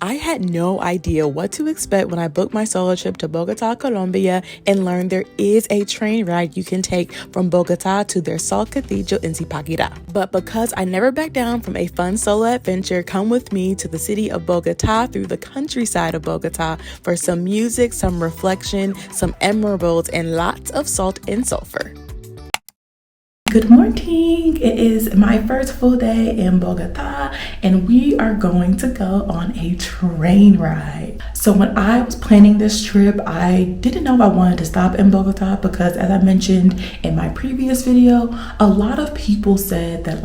I had no idea what to expect when I booked my solo trip to Bogota, Colombia, and learned there is a train ride you can take from Bogota to their salt cathedral in Zipaquira. But because I never backed down from a fun solo adventure, come with me to the city of Bogota through the countryside of Bogota for some music, some reflection, some emeralds, and lots of salt and sulfur. Good morning. It is my first full day in Bogota and we are going to go on a train ride. So when I was planning this trip, I didn't know if I wanted to stop in Bogota because, as I mentioned in my previous video, a lot of people said that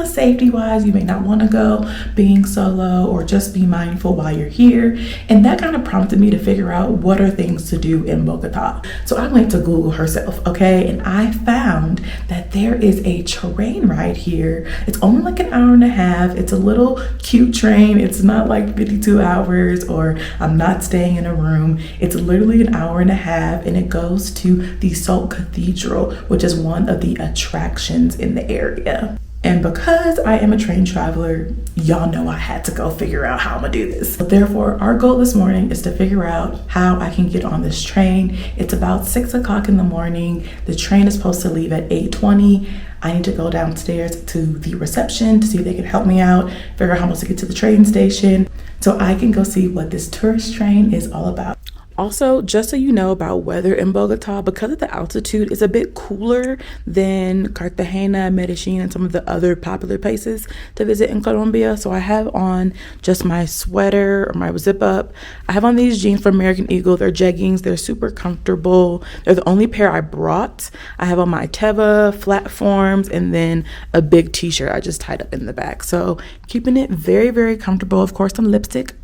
safety wise, you may not want to go being solo or just be mindful while you're here. And that kind of prompted me to figure out what are things to do in Bogota. So I went to Google herself, okay? And I found that there is a train ride here. It's only like an hour and a half. It's a little cute train. It's not like 52 hours or I'm not staying in a room. It's literally an hour and a half and it goes to the Salt Cathedral, which is one of the attractions in the area. And because I am a train traveler, y'all know I had to go figure out how I'm gonna do this. Therefore, our goal this morning is to figure out how I can get on this train. It's about 6 o'clock in the morning. The train is supposed to leave at 8:20. I need to go downstairs to the reception to see if they can help me out, figure out how much to get to the train station so I can go see what this tourist train is all about. Also, just so you know about weather in Bogota, because of the altitude, it's a bit cooler than Cartagena, Medellin, and some of the other popular places to visit in Colombia. So I have on just my sweater or my zip up. I have on these jeans from American Eagle. They're jeggings. They're super comfortable. They're the only pair I brought. I have on my Teva platforms and then a big t-shirt I just tied up in the back. So keeping it very, very comfortable. Of course, some lipstick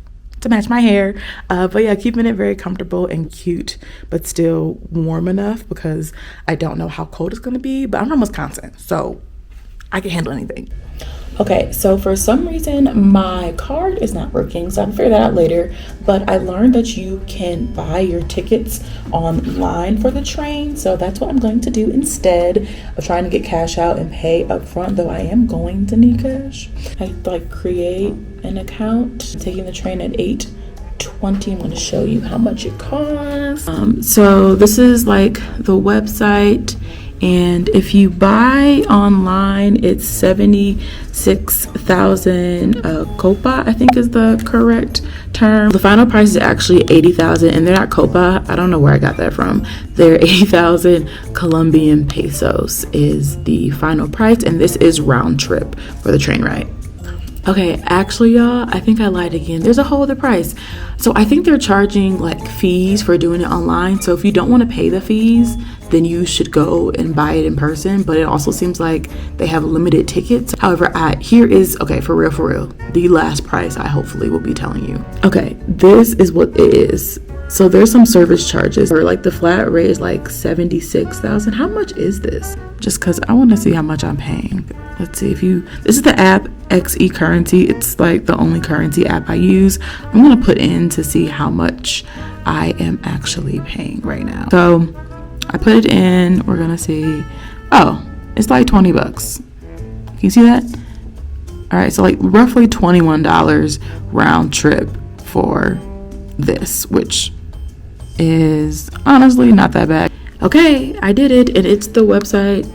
to match my hair, but yeah, keeping it very comfortable and cute, but still warm enough because I don't know how cold it's going to be, but I'm from Wisconsin, so I can handle anything. Okay, so for some reason my card is not working, so I'll figure that out later, but I learned that you can buy your tickets online for the train, so that's what I'm going to do instead of trying to get cash out and pay up front, though I am going to need cash. I create an account. I'm taking the train at 8:20. I'm going to show you how much it costs. So this is the website. And if you buy online, it's 76,000 copa, I think is the correct term. The final price is actually 80,000, and they're not copa. I don't know where I got that from. They're 80,000 Colombian pesos is the final price, and this is round trip for the train ride. Okay, actually, y'all, I think I lied again. There's a whole other price. So I think they're charging fees for doing it online. So if you don't want to pay the fees, then you should go and buy it in person. But it also seems like they have limited tickets. However, here is, okay, for real, the last price I hopefully will be telling you. Okay, this is what it is. So there's some service charges, or the flat rate is 76,000. How much is this? Just because I want to see how much I'm paying. Let's see this is the app XE Currency. It's the only currency app I use. I'm going to put in to see how much I am actually paying right now. So I put it in, we're going to see, oh, it's $20. Can you see that? All right, so roughly $21 round trip for this, which is honestly not that bad. Okay, I did it, and it's the website.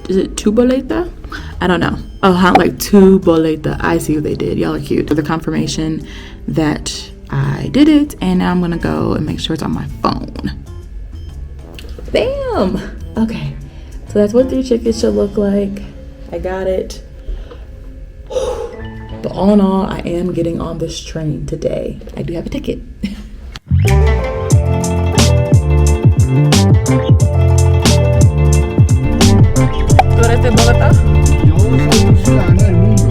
Is it Tuboleta? I don't know. Oh, Tuboleta. I see what they did. Y'all are cute. The confirmation that I did it, and now I'm gonna go and make sure it's on my phone. Bam! Okay, so that's what 3 tickets should look like. I got it. But all in all, I am getting on this train today. I do have a ticket. ¿Tú eres de Bogotá? Yo soy un ciudadano del mundo.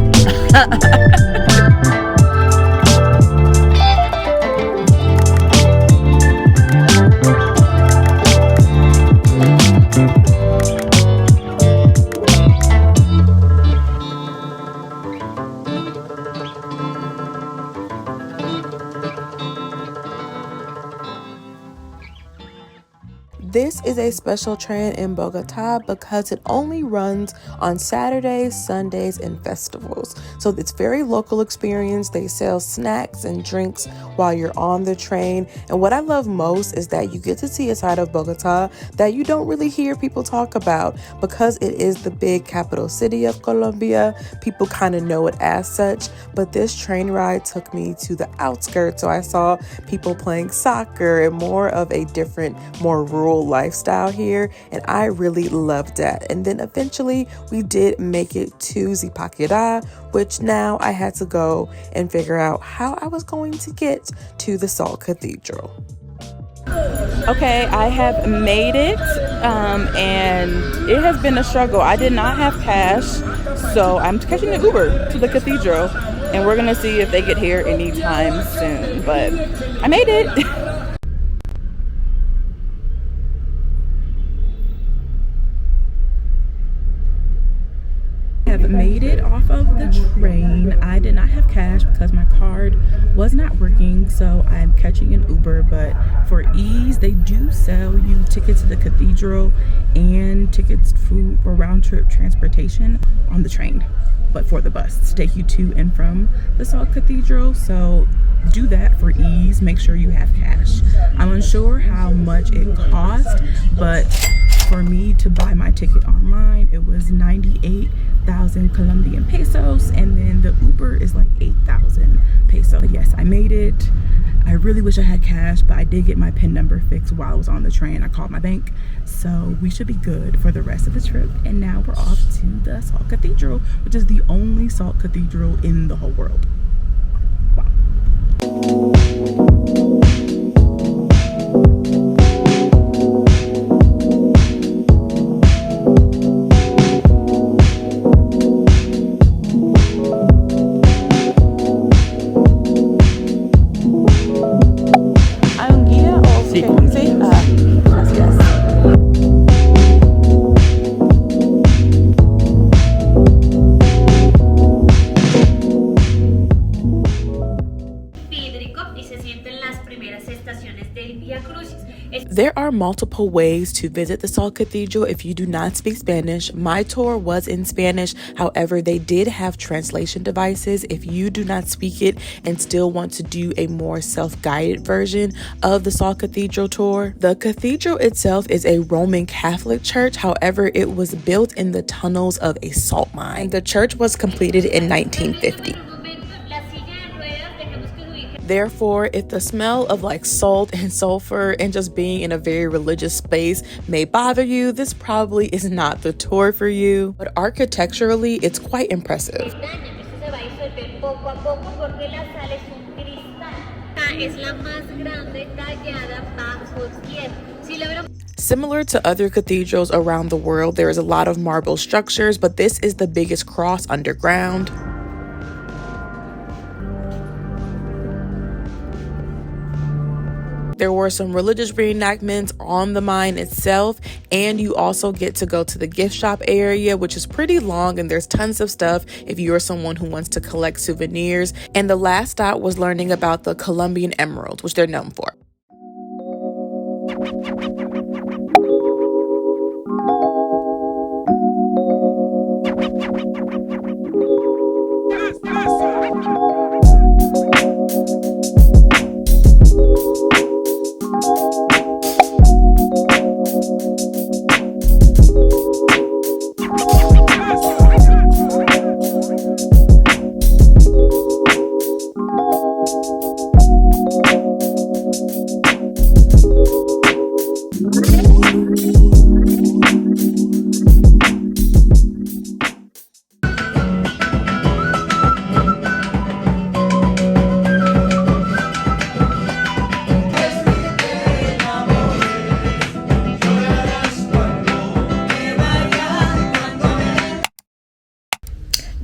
This is a special train in Bogota because it only runs on Saturdays, Sundays, and festivals. So it's very local experience. They sell snacks and drinks while you're on the train. And what I love most is that you get to see a side of Bogota that you don't really hear people talk about. Because it is the big capital city of Colombia, people kind of know it as such. But this train ride took me to the outskirts. So I saw people playing soccer and more of a different, more rural lifestyle here, and I really loved that. And then eventually we did make it to Zipaquira, which now I had to go and figure out how I was going to get to the Salt Cathedral. Okay, I have made it, and it has been a struggle. I did not have cash, so I'm catching an Uber to the cathedral, and we're gonna see if they get here anytime soon, but I made it. Have made it off of the train. I did not have cash because my card was not working, so I'm catching an Uber. But for ease, they do sell you tickets to the cathedral and tickets for round trip transportation on the train, but for the bus to take you to and from the Salt Cathedral. So do that for ease. Make sure you have cash. I'm unsure how much it cost, but for me to buy my ticket online, it was 98,000 Colombian pesos, and then the Uber is like 8,000 pesos. But yes, I made it. I really wish I had cash, but I did get my PIN number fixed while I was on the train. I called my bank, so we should be good for the rest of the trip. And now we're off to the Salt Cathedral, which is the only salt cathedral in the whole world. Wow. There are multiple ways to visit the Salt Cathedral if you do not speak Spanish. My tour was in Spanish. However, they did have translation devices if you do not speak it and still want to do a more self-guided version of the Salt Cathedral tour. The cathedral itself is a Roman Catholic church. However, it was built in the tunnels of a salt mine. The church was completed in 1950. Therefore, if the smell of like salt and sulfur and just being in a very religious space may bother you, this probably is not the tour for you. But architecturally, it's quite impressive. Similar to other cathedrals around the world, there is a lot of marble structures, but this is the biggest cross underground. There were some religious reenactments on the mine itself, and you also get to go to the gift shop area, which is pretty long, and there's tons of stuff if you're someone who wants to collect souvenirs. And the last stop was learning about the Colombian emeralds, which they're known for.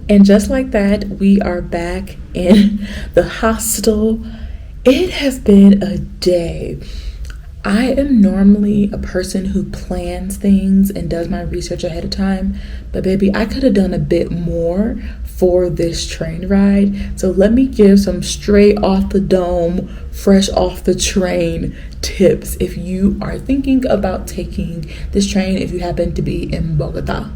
And just like that, we are back in the hostel. It has been a day. I am normally a person who plans things and does my research ahead of time, but baby, I could have done a bit more for this train ride. So let me give some straight off the dome, fresh off the train tips if you are thinking about taking this train if you happen to be in Bogota.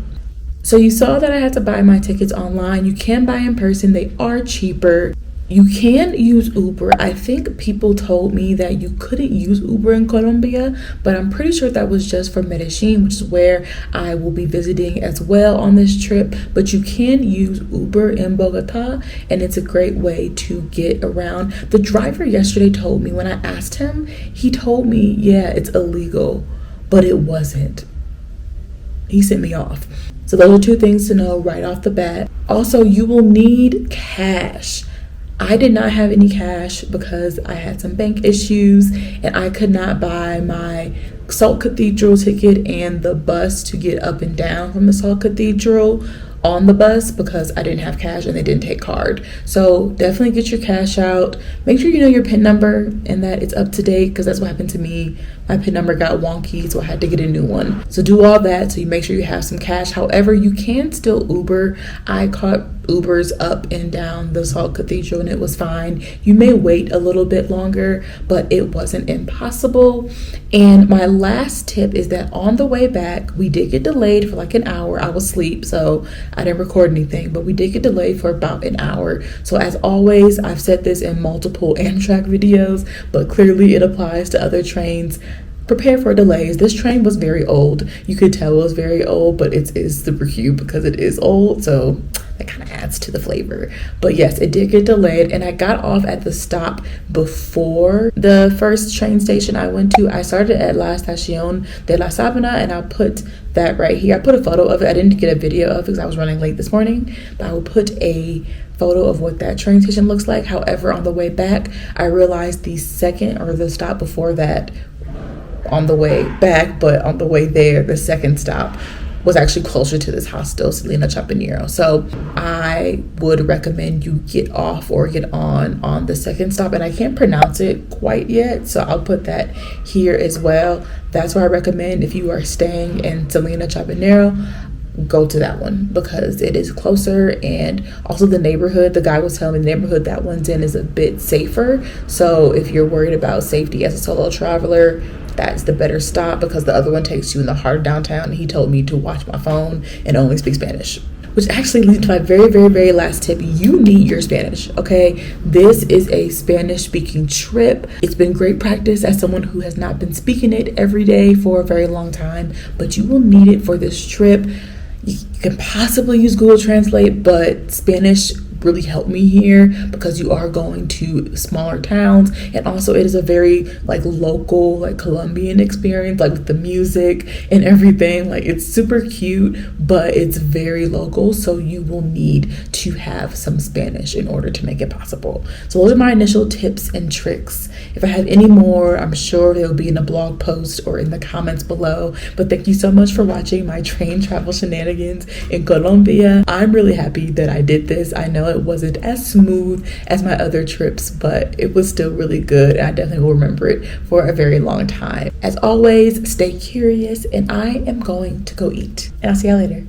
So you saw that I had to buy my tickets online. You can buy in person, they are cheaper. You can use Uber. I think people told me that you couldn't use Uber in Colombia, but I'm pretty sure that was just for Medellin, which is where I will be visiting as well on this trip. But you can use Uber in Bogota, and it's a great way to get around. The driver yesterday told me, when I asked him, he told me, yeah, it's illegal, but it wasn't. He sent me off. So those are two things to know right off the bat. Also, you will need cash. I did not have any cash because I had some bank issues and I could not buy my Salt Cathedral ticket and the bus to get up and down from the Salt Cathedral on the bus because I didn't have cash and they didn't take card. So definitely get your cash out. Make sure you know your PIN number and that it's up to date, because that's what happened to me. My PIN number got wonky, so I had to get a new one. So do all that so you make sure you have some cash. However, you can still Uber. I caught Ubers up and down the Salt Cathedral and it was fine. You may wait a little bit longer, but it wasn't impossible. And my last tip is that on the way back, we did get delayed for like an hour. I was asleep, so I didn't record anything, but we did get delayed for about an hour. So as always, I've said this in multiple Amtrak videos, but clearly it applies to other trains. Prepare for delays. This train was very old. You could tell it was very old, but it is super cute because it is old, so that kind of adds to the flavor. But yes, it did get delayed, and I got off at the stop before the first train station I went to. I started at La Estación de la Sabana, and I'll put that right here. I put a photo of it. I didn't get a video of it because I was running late this morning, but I will put a photo of what that train station looks like. However, on the way back, I realized the second or the stop before that on the way back, but on the way there, the second stop was actually closer to this hostel, Selena Chapinero. So I would recommend you get off or get on the second stop. And I can't pronounce it quite yet, so I'll put that here as well. That's why I recommend, if you are staying in Selena Chapinero, go to that one because it is closer. And also the neighborhood, the guy was telling me the neighborhood that one's in is a bit safer. So if you're worried about safety as a solo traveler, that's the better stop, because the other one takes you in the heart of downtown. And he told me to watch my phone and only speak Spanish, which actually leads to my very, very, very last tip. You need your Spanish, okay? This is a Spanish speaking trip. It's been great practice as someone who has not been speaking it every day for a very long time, but you will need it for this trip. You can possibly use Google Translate, but Spanish really helped me here because you are going to smaller towns, and also it is a very like local, like Colombian experience, like with the music and everything. Like it's super cute, but it's very local, so you will need to have some Spanish in order to make it possible. So those are my initial tips and tricks. If I have any more, I'm sure they'll be in a blog post or in the comments below. But thank you so much for watching my train travel shenanigans in Colombia. I'm really happy that I did this. I know it wasn't as smooth as my other trips, but it was still really good. I definitely will remember it for a very long time. As always, stay curious, and I am going to go eat. And I'll see y'all later.